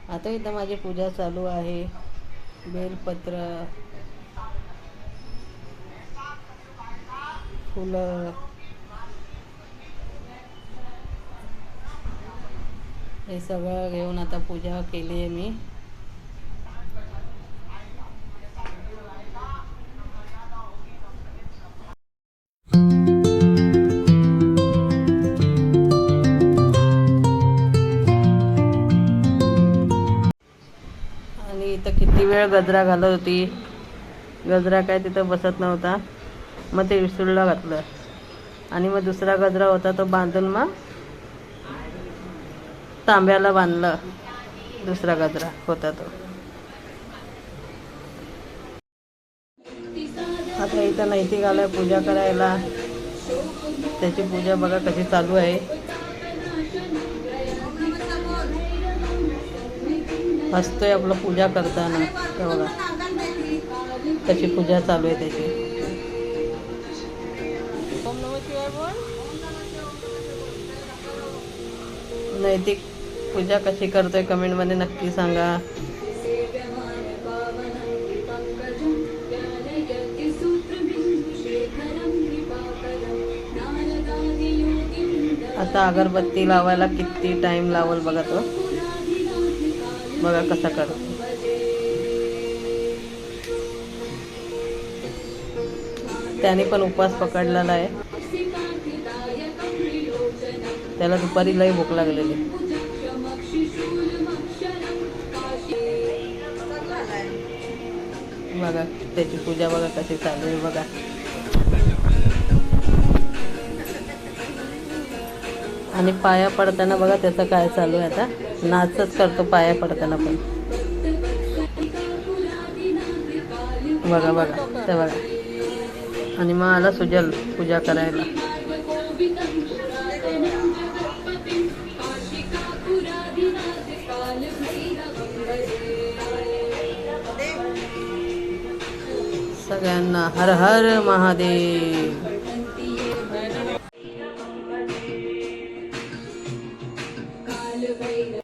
आता इथं माझी पूजा चालू आहे. बेलपत्र, फुलं हे सगळं घेऊन आता पूजा केली आहे मी. आणि इथं किती वेळ गजरा घालत होती. गजरा काय तिथं बसत नव्हता, मग ते विसुरला घातलं आणि मग दुसरा गजरा होता तो बांधून मग तांब्याला बांधलं. दुसरा गजरा होता तो. आता इथं नैतिक आलाय पूजा करायला. त्याची पूजा बघा कशी चालू आहे. हसतोय आपलं पूजा करताना. ते बघा कशी पूजा चालू आहे त्याची. ओम नमः शिवाय बोल. नैतिक पूजा कशी करतोय कमेंटमध्ये नक्की सांगा. आता अगरबत्ती लावायला किती टाइम लावल बघा तो. बघा कसा करतो. त्याने पण उपवास पकडलेला आहे. त्याला दुपारी लई भूक लागलेली. बघा त्याची पूजा बघा कशी चालू आहे बघा. आणि पाया पडताना बघा त्याचं काय चालू आहे. आता नाचच करतो पाया पडताना पण. बघा बघा ते बघा. आणि मग आला सुजल पूजा करायला. सगळ्यांना हर हर महादेव.